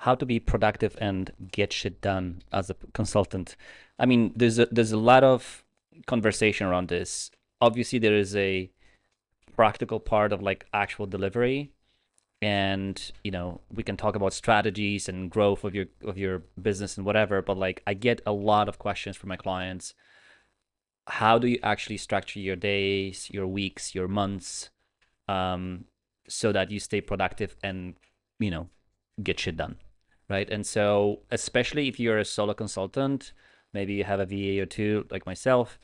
how to be productive and get shit done as a consultant. I mean, there's a lot of conversation around this. Obviously, there is a practical part of like actual delivery, and we can talk about strategies and growth of your business and whatever. But like, I get a lot of questions from my clients. How do you actually structure your days, your weeks, your months, um, so that you stay productive and you know get shit done, right? And so, especially if you're a solo consultant, maybe you have a VA or two like myself,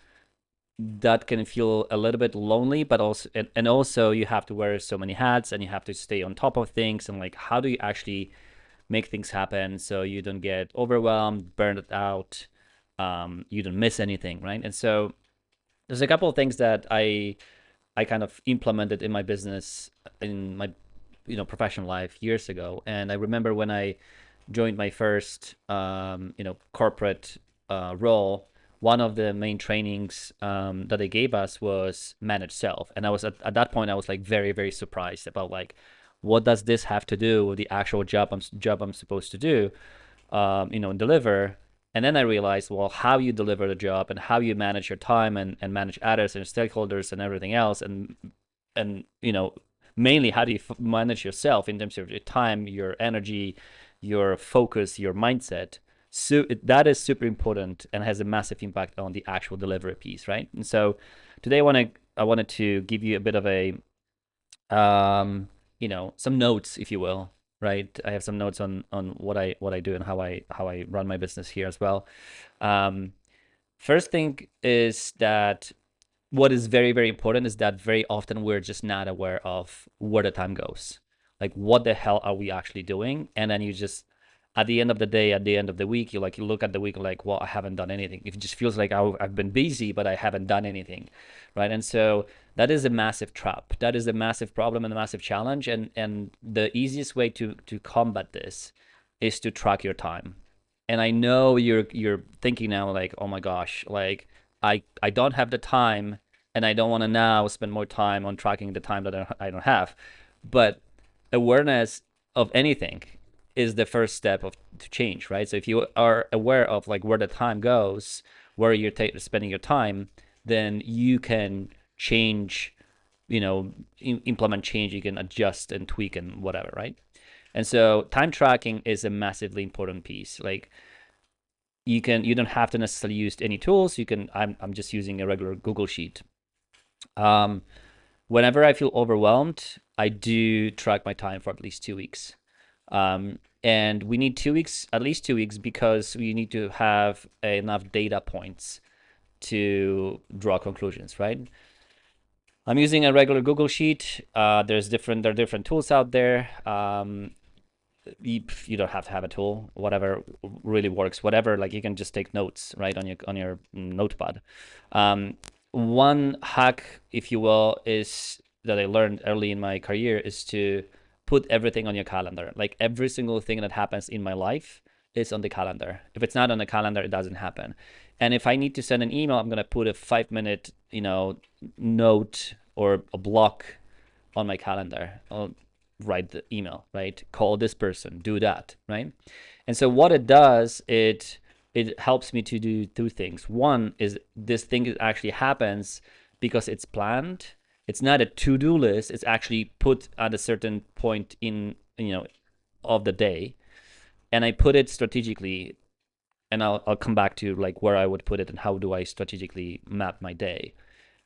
that can feel a little bit lonely, but also and also you have to wear so many hats and you have to stay on top of things. And like, how do you actually make things happen so you don't get overwhelmed, burned out, you don't miss anything, right? And so there's a couple of things that I kind of implemented in my business, in my professional life years ago. And I remember when I joined my first corporate role, one of the main trainings that they gave us was manage self. And I was at that point I was like very, very surprised about like, what does this have to do with the actual job I'm supposed to do, and deliver. And then I realized, well, how you deliver the job and how you manage your time and manage others and stakeholders and everything else, and mainly how do you manage yourself in terms of your time, your energy, your focus, your mindset. So that is super important and has a massive impact on the actual delivery piece, right? And so today I wanted to give you a bit of a some notes, if you will, right? I have some notes on what I do and how I run my business here as well. Um, First thing is that what is very, very important is that very often we're just not aware of where the time goes. Like, what the hell are we actually doing? And then you just, at the end of the day, at the end of the week, you look at the week like, well, I haven't done anything. It just feels like I've been busy, but I haven't done anything, right? And so that is a massive trap. That is a massive problem and a massive challenge. And the easiest way to combat this is to track your time. And I know you're thinking now like, oh my gosh, like I don't have the time, and I don't want to now spend more time on tracking the time that I don't have. But awareness of anything is the first step of to change, right? So if you are aware of like where the time goes, where you're spending your time, then you can change, implement change. You can adjust and tweak and whatever, right? And so time tracking is a massively important piece. Like, you don't have to necessarily use any tools. You can, I'm just using a regular Google sheet. Whenever I feel overwhelmed, I do track my time for at least 2 weeks. And we need 2 weeks, at least 2 weeks, because we need to have enough data points to draw conclusions, right? I'm using a regular Google sheet. There are different tools out there. You don't have to have a tool. Whatever really works. Whatever, like, you can just take notes, right, on your notepad. One hack, if you will, is that I learned early in my career is to put everything on your calendar. Like, every single thing that happens in my life is on the calendar. If it's not on the calendar, it doesn't happen. And if I need to send an email, I'm gonna put a 5 minute, note or a block on my calendar. I'll write the email, right? Call this person, do that, right? And so what it does, it helps me to do two things. One is this thing actually happens because it's planned. It's not a to-do list. It's actually put at a certain point in, of the day. And I put it strategically, and I'll come back to like where I would put it and how do I strategically map my day.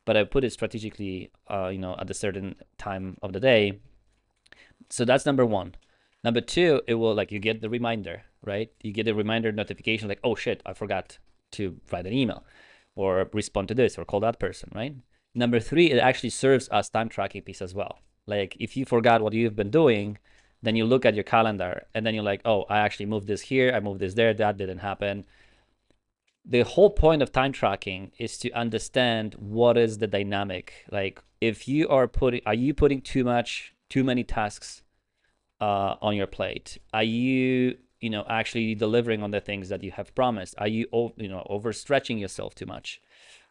But I put it strategically, at a certain time of the day. So that's number one. Number two, it will, like, you get the reminder, right? You get a reminder notification like, oh shit, I forgot to write an email or respond to this or call that person, right? Number three, it actually serves as time tracking piece as well. Like, if you forgot what you've been doing, then you look at your calendar and then you're like, oh, I actually moved this here, I moved this there, that didn't happen. The whole point of time tracking is to understand what is the dynamic. Like, if you are you putting too many tasks on your plate? Are you, actually delivering on the things that you have promised? Are you, overstretching yourself too much?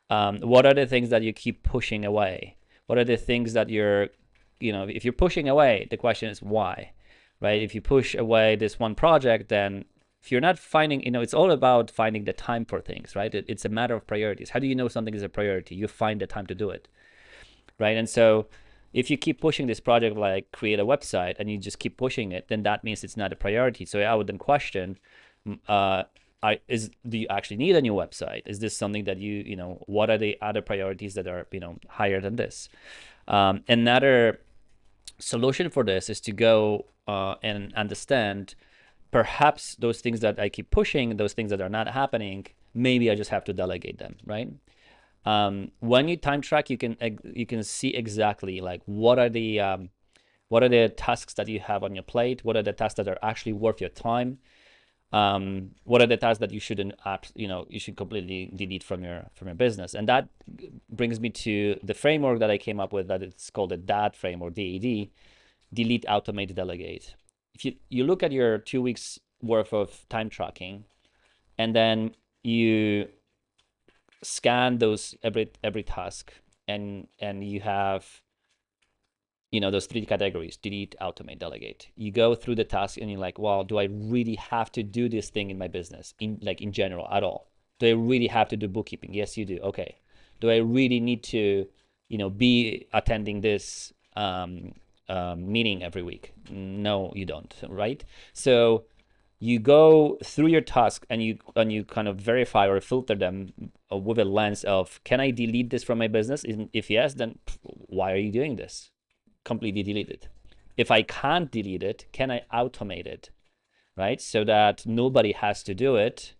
What are the things that you keep pushing away? What are the things that you're, if you're pushing away, the question is why, right? If you push away this one project, then if you're not finding, it's all about finding the time for things, right? It's a matter of priorities. How do you know something is a priority? You find the time to do it, right? And so if you keep pushing this project, like create a website, and you just keep pushing it, then that means it's not a priority. So I would then question, do you actually need a new website? Is this something that what are the other priorities that are, higher than this? Another solution for this is to go and understand, perhaps those things that I keep pushing, those things that are not happening, maybe I just have to delegate them, right? When you time track, you can see exactly like what are the tasks that you have on your plate, what are the tasks that are actually worth your time, what are the tasks that you shouldn't, you should completely delete from your business. And that brings me to the framework that I came up with, that it's called the DAD framework, DAD, delete, automate, delegate. If you look at your 2 weeks worth of time tracking, and then you scan those every task, and you have those 3 categories: delete, automate, delegate. You go through the task and you're like, well, do I really have to do this thing in my business, in general, at all? Do I really have to do bookkeeping? Yes, you do. Okay. Do I really need to be attending this meeting every week? No, you don't, right? So you go through your task, and you kind of verify or filter them with a lens of, can I delete this from my business? And if yes, then why are you doing this? Completely delete it. If I can't delete it, can I automate it, right? So that nobody has to do it.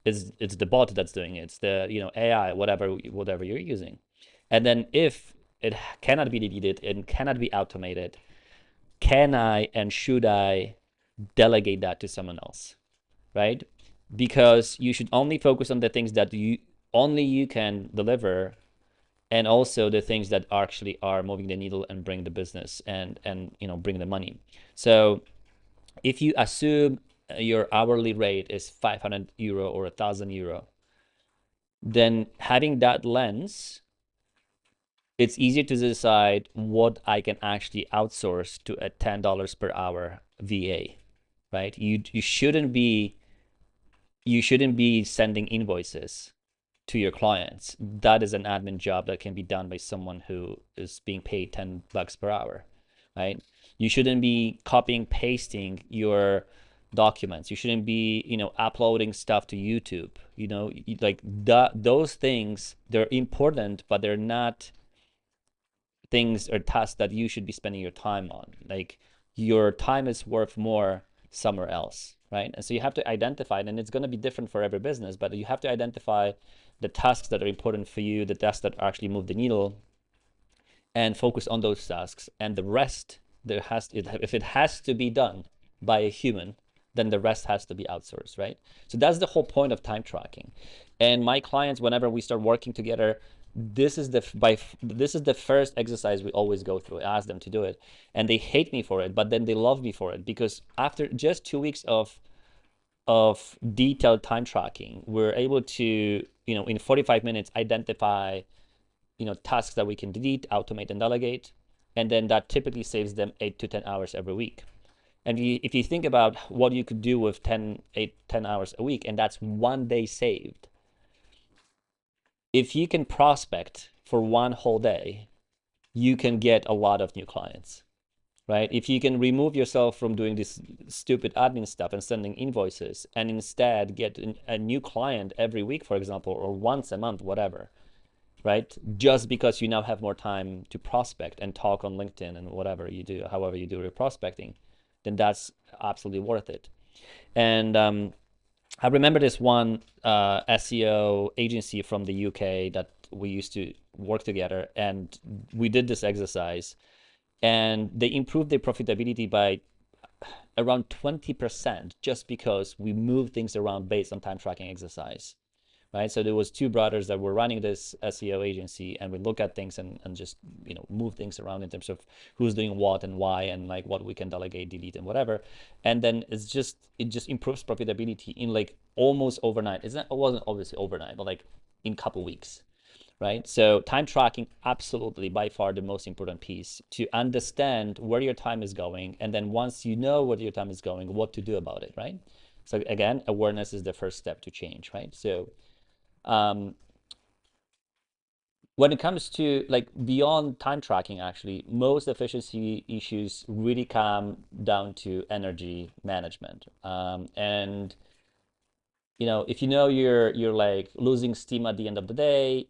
It's the bot that's doing it. It's the AI, whatever you're using. And then if it cannot be deleted and cannot be automated, can I and should I delegate that to someone else, right? Because you should only focus on the things that you can deliver, and also the things that actually are moving the needle and bring the business and bring the money. So if you assume your hourly rate is 500 euro or 1,000 euro, then having that lens, it's easier to decide what I can actually outsource to a $10 per hour VA, right? You shouldn't be sending invoices to your clients. That is an admin job that can be done by someone who is being paid $10 per hour, right? You shouldn't be copying, pasting your documents. You shouldn't be, uploading stuff to YouTube. Like those things, they're important, but they're not things or tasks that you should be spending your time on. Like, your time is worth more somewhere else, right? And so you have to identify it, and it's going to be different for every business, but you have to identify the tasks that are important for you, the tasks that actually move the needle, and focus on those tasks. And the rest, if it has to be done by a human, then the rest has to be outsourced, right? So that's the whole point of time tracking. And my clients, whenever we start working together, this is the first exercise we always go through. I ask them to do it, and they hate me for it, but then they love me for it, because after just 2 weeks of detailed time tracking, we're able to, in 45 minutes, identify, tasks that we can delete, automate, and delegate. And then that typically saves them 8 to 10 hours every week. And if you think about what you could do with 10 hours a week, and that's 1 day saved. If you can prospect for 1 whole day, you can get a lot of new clients, right? If you can remove yourself from doing this stupid admin stuff and sending invoices, and instead get a new client every week, for example, or once a month, whatever, right? Just because you now have more time to prospect and talk on LinkedIn and whatever you do, however you do your prospecting, then that's absolutely worth it. And I remember this one SEO agency from the UK that we used to work together, and we did this exercise, and they improved their profitability by around 20%, just because we moved things around based on time tracking exercise, right? So there was 2 brothers that were running this SEO agency, and we look at things and just move things around in terms of who's doing what and why, and like what we can delegate, delete, and whatever. And then it just improves profitability in like almost overnight. It wasn't obviously overnight, but like in a couple weeks, right? So time tracking, absolutely by far the most important piece to understand where your time is going. And then once you know where your time is going, what to do about it, right? So again, awareness is the first step to change, right? So um, when it comes to like beyond time tracking, actually, most efficiency issues really come down to energy management. And if you know you're like losing steam at the end of the day,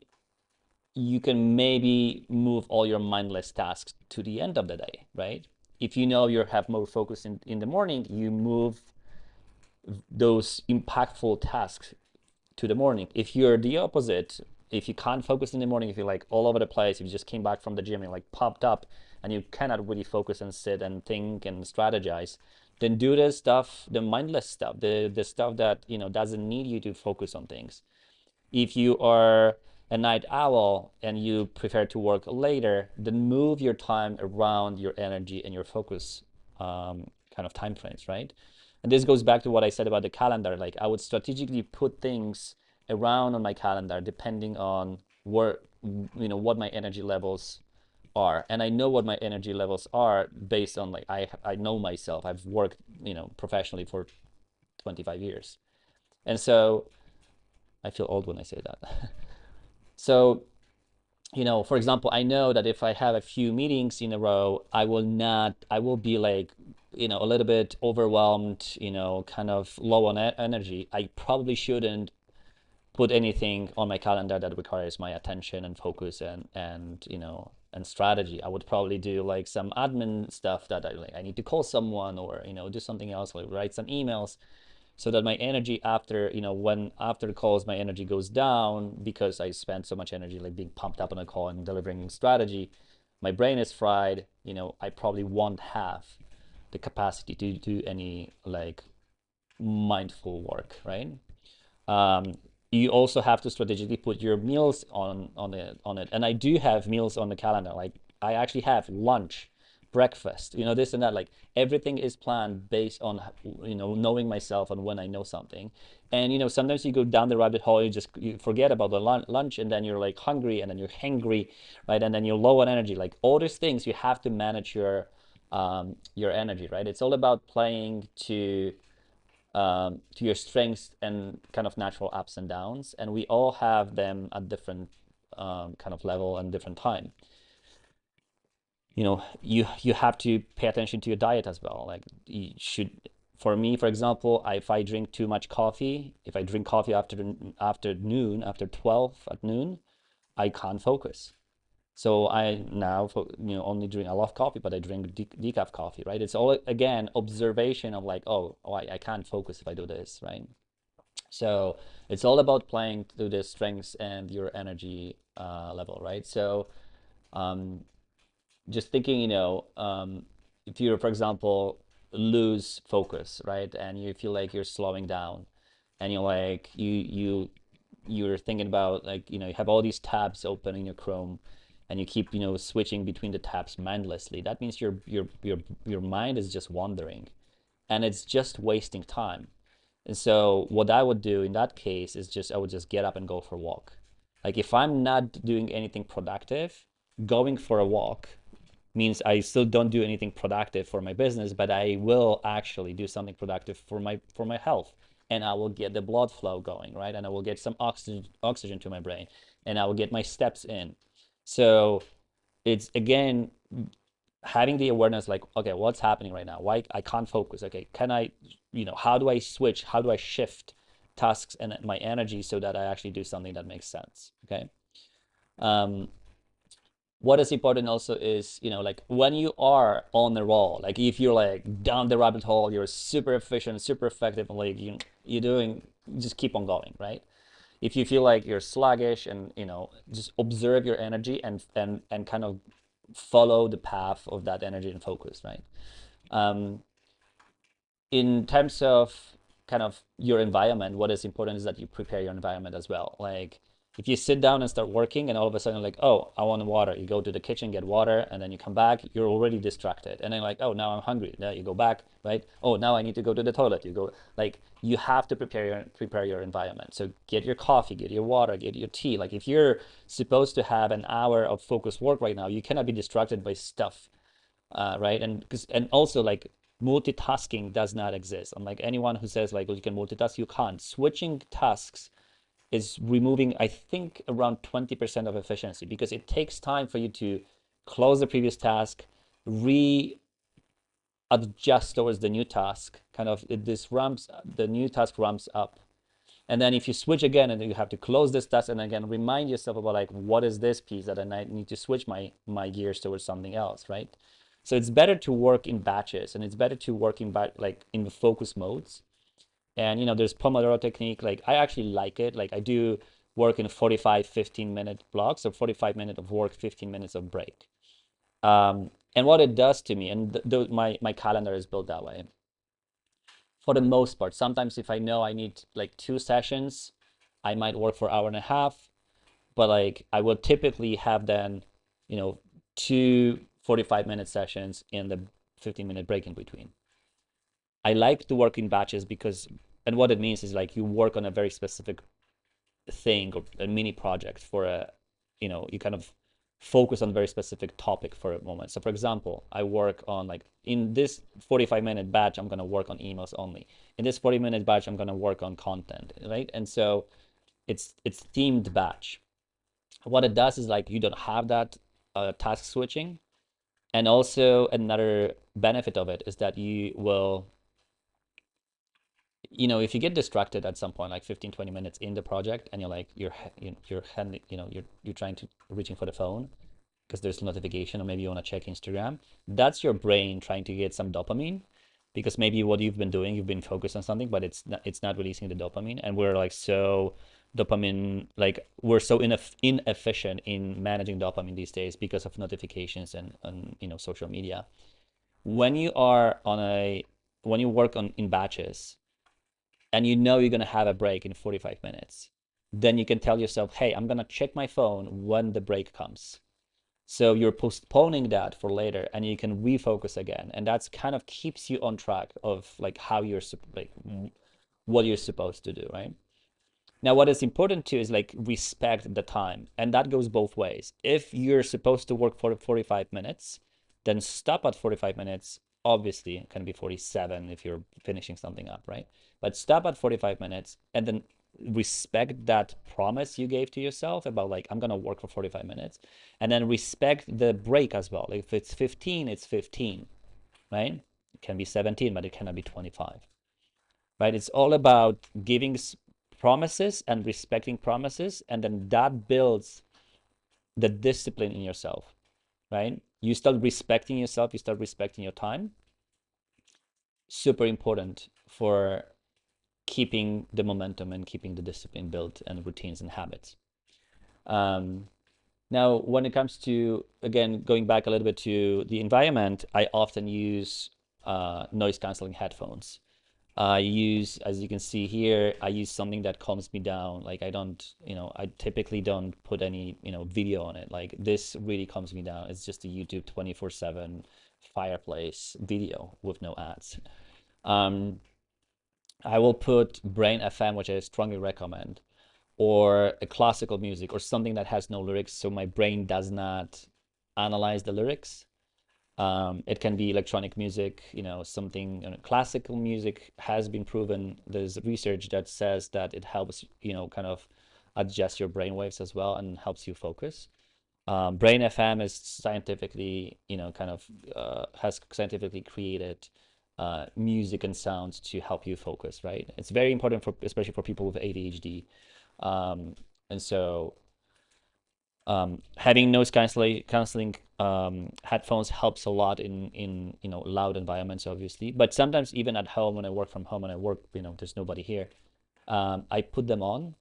you can maybe move all your mindless tasks to the end of the day, right? If you know you have more focus in the morning, you move those impactful tasks to the morning. If you're the opposite, if you can't focus in the morning, if you're like all over the place, if you just came back from the gym, you're like pumped up and you cannot really focus and sit and think and strategize, then do the stuff, the mindless stuff, the stuff that doesn't need you to focus on things. If you are a night owl and you prefer to work later, then move your time around your energy and your focus kind of time frames, right? And this goes back to what I said about the calendar. Like I would strategically put things around on my calendar depending on where, what my energy levels are. And I know what my energy levels are based on like I know myself. I've worked, professionally for 25 years. And so I feel old when I say that. So, for example, I know that if I have a few meetings in a row, I will be like, a little bit overwhelmed, kind of low on energy. I probably shouldn't put anything on my calendar that requires my attention and focus and strategy. I would probably do like some admin stuff that I need to call someone or, do something else, like write some emails so that my energy after when after the calls my energy goes down because I spent so much energy like being pumped up on a call and delivering strategy, my brain is fried. I probably won't have the capacity to do any like mindful work, right? um, you also have to strategically put your meals on it. And I do have meals on the calendar. Like I actually have lunch, breakfast, this and that. Like everything is planned based on knowing myself and when I know something. And sometimes you go down the rabbit hole, you forget about the lunch, and then you're like hungry, and then you're hangry, right? And then you're low on energy. Like all these things, you have to manage your energy, right? It's all about playing to your strengths and kind of natural ups and downs, and we all have them at different kind of level and different time. You have to pay attention to your diet as well. Like you should, for me, for example, if I drink too much coffee, if I drink coffee after noon, after 12 at noon, I can't focus. So I now, only drink. I love coffee, but I drink decaf coffee, right? It's all again observation of like, oh, I can't focus if I do this, right? So it's all about playing to the strengths and your energy level, right? So um, just thinking, if you, for example, lose focus, right, and you feel like you're slowing down, and you're like you're thinking about like you have all these tabs open in your Chrome, and you keep switching between the tabs mindlessly. That means your mind is just wandering, and it's just wasting time. And so what I would do in that case is I would just get up and go for a walk. Like if I'm not doing anything productive, going for a walk means I still don't do anything productive for my business, but I will actually do something productive for my health. And I will get the blood flow going, right? And I will get some oxygen to my brain, and I will get my steps in. So it's again having the awareness like, okay, what's happening right now? Why I can't focus? Okay, can I, how do I switch? How do I shift tasks and my energy so that I actually do something that makes sense? Okay. Um, what is important also is, like when you are on the roll, like if you're like down the rabbit hole, you're super efficient, super effective, and like you're doing, just keep on going, right? If you feel like you're sluggish, and just observe your energy and kind of follow the path of that energy and focus, right? um, in terms of kind of your environment, what is important is that you prepare your environment as well. Like If you sit down and start working and all of a sudden like, oh, I want water, you go to the kitchen, get water, and then you come back, you're already distracted. And then like, oh, now I'm hungry. Now you go back, right? Oh, now I need to go to the toilet. You go, like, you have to prepare your environment. So get your coffee, get your water, get your tea. Like if you're supposed to have an hour of focused work right now, you cannot be distracted by stuff, right? And also like multitasking does not exist. Unlike anyone who says like, well, you can multitask, you can't. Switching tasks is removing, I think, around 20% of efficiency, because it takes time for you to close the previous task, readjust towards the new task. Kind of the new task ramps up. And then if you switch again, and then you have to close this task, and again, remind yourself about like, what is this piece that I need to switch my gears towards something else, right? So it's better to work in batches, and it's better to work like in the focus modes. And there's Pomodoro technique. Like I actually like it. Like I do work in 45, 15-minute blocks, or 45 minutes of work, 15 minutes of break. And what it does to me, and my calendar is built that way. For the most part, sometimes if I know I need like 2 sessions, I might work for an hour and a half, but like I will typically have then, two 45-minute sessions in the 15-minute break in between. I like to work in batches because, and what it means is like you work on a very specific thing or a mini project for you kind of focus on a very specific topic for a moment. So for example, I work on like in this 45-minute batch, I'm going to work on emails only. In this 40-minute batch, I'm going to work on content, right? And so it's themed batch. What it does is like you don't have that task switching. And also another benefit of it is that you will, if you get distracted at some point, like 15, 20 minutes in the project, and you're like, you're hand, you're trying to reaching for the phone because there's a notification, or maybe you want to check Instagram. That's your brain trying to get some dopamine, because maybe what you've been doing, you've been focused on something, but it's not releasing the dopamine. And we're like so dopamine, like we're so inefficient in managing dopamine these days because of notifications and social media. When you are on when you work on in batches, and you're going to have a break in 45 minutes, then you can tell yourself, hey, I'm going to check my phone when the break comes. So you're postponing that for later, and you can refocus again. And that's kind of keeps you on track of like how you're like what you're supposed to do, right? Now, what is important too is like respect the time, and that goes both ways. If you're supposed to work for 45 minutes, then stop at 45 minutes. Obviously, it can be 47 if you're finishing something up, right? But stop at 45 minutes and then respect that promise you gave to yourself about like, I'm gonna work for 45 minutes, and then respect the break as well. Like if it's 15, it's 15, right? It can be 17, but it cannot be 25, right? It's all about giving promises and respecting promises, and then that builds the discipline in yourself, right? You start respecting yourself, you start respecting your time. Super important for keeping the momentum and keeping the discipline built and routines and habits. Now, when it comes to, again, going back a little bit to the environment, I often use noise canceling headphones. I use, as you can see here, I use something that calms me down. Like I don't, I typically don't put any, video on it. Like this really calms me down. It's just a YouTube 24/7 fireplace video with no ads. I will put Brain FM, which I strongly recommend, or a classical music or something that has no lyrics, so my brain does not analyze the lyrics. It can be electronic music, something, classical music has been proven. There's research that says that it helps, kind of adjust your brain waves as well and helps you focus. Brain FM is scientifically, kind of has scientifically created music and sounds to help you focus, right? It's very important for, especially for people with ADHD. And so having noise canceling headphones helps a lot in loud environments, obviously. But sometimes even at home, when I work from home and I work, there's nobody here, I put them on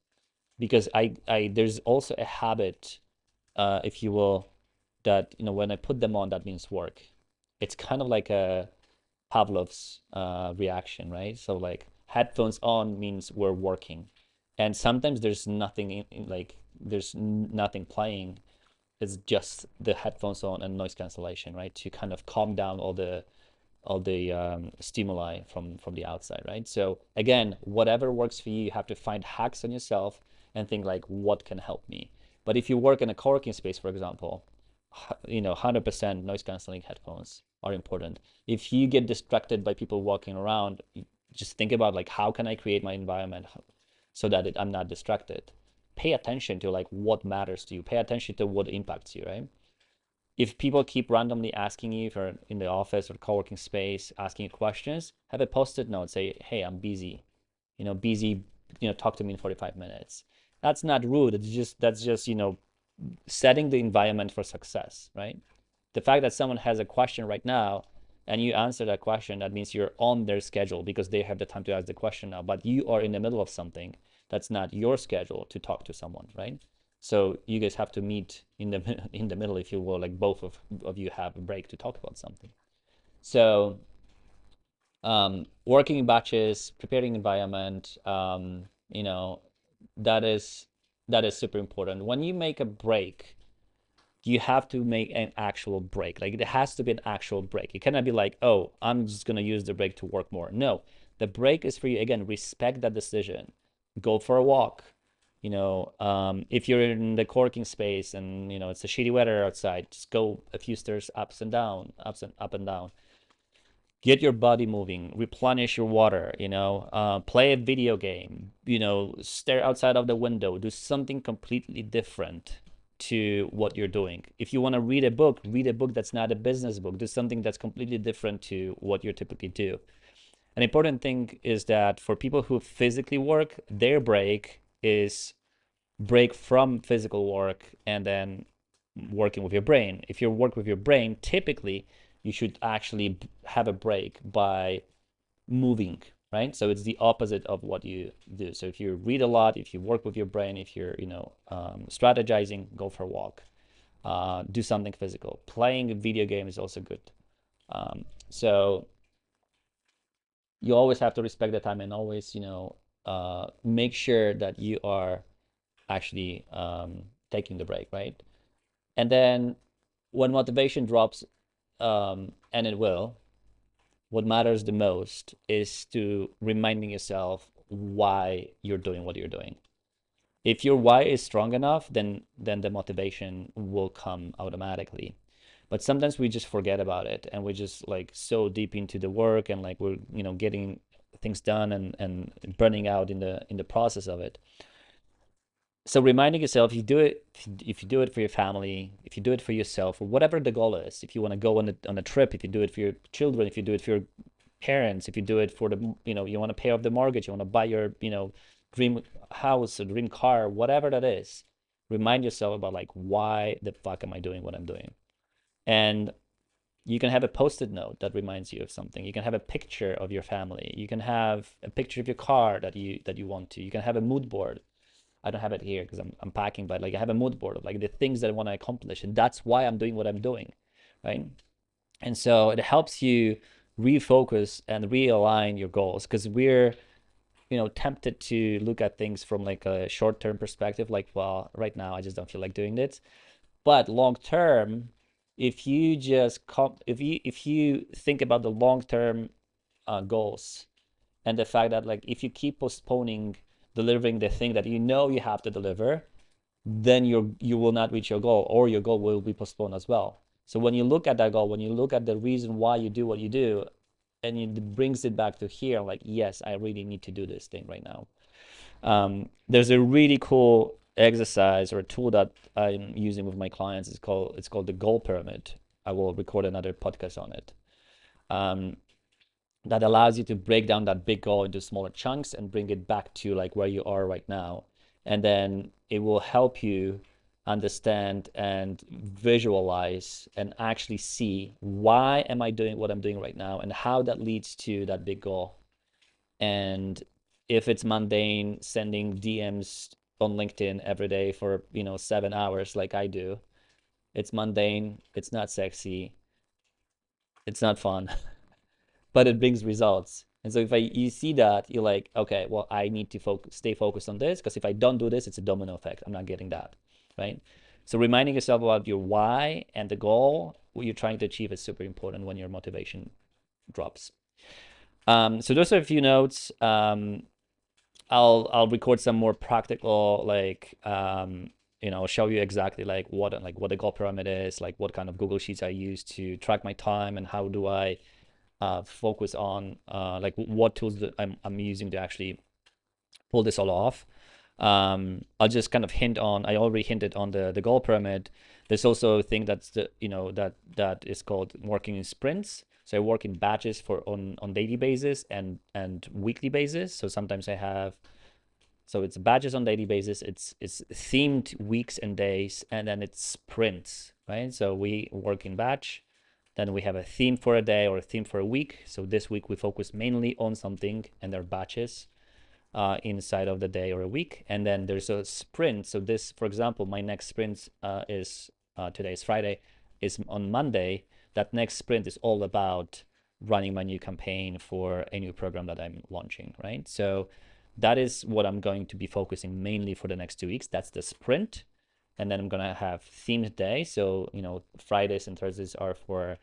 because I there's also a habit, if you will, that when I put them on, that means work. It's kind of like a Pavlov's reaction, right? So like headphones on means we're working, and sometimes there's nothing like there's nothing playing. It's just the headphones on and noise cancellation, right? To kind of calm down all the stimuli from the outside, right? So again, whatever works for you, you have to find hacks on yourself and think like, what can help me? But if you work in a co-working space, for example, 100% noise canceling headphones are important. If you get distracted by people walking around, just think about like, how can I create my environment so that I'm not distracted? Pay attention to like what matters to you. Pay attention to what impacts you, right? If people keep randomly asking you, if you're in the office or co-working space, asking you questions, have a post-it note, say, hey, I'm busy, busy, talk to me in 45 minutes. That's not rude. That's just setting the environment for success, right? The fact that someone has a question right now and you answer that question, that means you're on their schedule because they have the time to ask the question now, but you are in the middle of something that's not your schedule to talk to someone, right? So you guys have to meet in the in the middle, if you will, like both of you have a break to talk about something. So working in batches, preparing environment, that is that is super important. When you make a break, you have to make an actual break. Like it has to be an actual break. It cannot be like, oh, I'm just gonna use the break to work more. No, the break is for you. Again, respect that decision. Go for a walk. If you're in the co-working space and it's a shitty weather outside, just go a few stairs ups and down, up and down. Get your body moving, replenish your water, play a video game, stare outside of the window, do something completely different to what you're doing. If you want to read a book that's not a business book. Do something that's completely different to what you typically do. An important thing is that for people who physically work, their break is break from physical work and then working with your brain. If you work with your brain, typically you should actually have a break by moving, right? So it's the opposite of what you do. So if you read a lot, if you work with your brain, if you're strategizing, go for a walk, do something physical. Playing a video game is also good. So you always have to respect the time and always make sure that you are actually taking the break, right? And then when motivation drops, and it will, what matters the most is to reminding yourself why you're doing what you're doing. If your why is strong enough, then the motivation will come automatically. But sometimes we just forget about it and we're just like so deep into the work and like we're getting things done and burning out in the process of it. So reminding yourself, if you do it for your family, if you do it for yourself, or whatever the goal is, if you want to go on a trip, if you do it for your children, if you do it for your parents, if you do it for you want to pay off the mortgage, you want to buy your, dream house or dream car, whatever that is, remind yourself about like, why the fuck am I doing what I'm doing? And you can have a post-it note that reminds you of something. You can have a picture of your family. You can have a picture of your car that you want to. You can have a mood board. I don't have it here because I'm packing, but like I have a mood board of like the things that I want to accomplish, and that's why I'm doing what I'm doing, right? And so it helps you refocus and realign your goals because we're tempted to look at things from like a short-term perspective, like, well, right now I just don't feel like doing this. But long term, if you just if you think about the long-term goals and the fact that like if you keep postponing delivering the thing that you have to deliver, then you will not reach your goal, or your goal will be postponed as well. So when you look at that goal, when you look at the reason why you do what you do, and it brings it back to here, like, yes, I really need to do this thing right now. There's a really cool exercise or a tool that I'm using with my clients. It's called the goal pyramid. I will record another podcast on it. That allows you to break down that big goal into smaller chunks and bring it back to like where you are right now. And then it will help you understand and visualize and actually see, why am I doing what I'm doing right now and how that leads to that big goal. And if it's mundane, sending DMs on LinkedIn every day for 7 hours like I do, it's mundane, it's not sexy, it's not fun, but it brings results. And so if you see that, you're like, okay, well, I need to stay focused on this, because if I don't do this, it's a domino effect. I'm not getting that, right? So reminding yourself about your why and the goal, what you're trying to achieve, is super important when your motivation drops. So those are a few notes. I'll record some more practical, like, show you exactly like what the goal pyramid is, like what kind of Google Sheets I use to track my time, and how do I focus on like what tools that I'm using to actually pull this all off. I'll just kind of I already hinted on the goal pyramid. There's also a thing that's that is called working in sprints. So I work in batches on daily basis and weekly basis. So sometimes it's batches on daily basis. It's themed weeks and days, and then it's sprints, right? So we work in batch, then we have a theme for a day or a theme for a week. So this week we focus mainly on something, and there are batches inside of the day or a week. And then there's a sprint. So this, for example, my next sprint is today is Friday, is on Monday. That next sprint is all about running my new campaign for a new program that I'm launching, right? So that is what I'm going to be focusing mainly for the next 2 weeks. That's the sprint. And then I'm gonna have themed days. So Fridays and Thursdays are for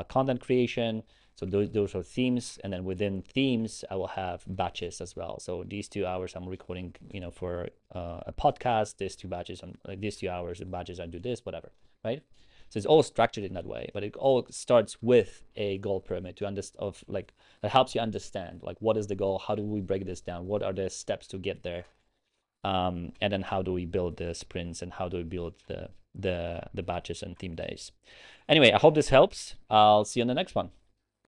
content creation. So those are themes, and then within themes, I will have batches as well. So these 2 hours I'm recording, for a podcast. These 2 batches, these 2 hours of batches I do this, whatever, right? So it's all structured in that way, but it all starts with a goal pyramid that helps you understand like what is the goal, how do we break this down, what are the steps to get there, and then how do we build the sprints, and how do we build the batches and theme days. Anyway, I hope this helps. I'll see you on the next one.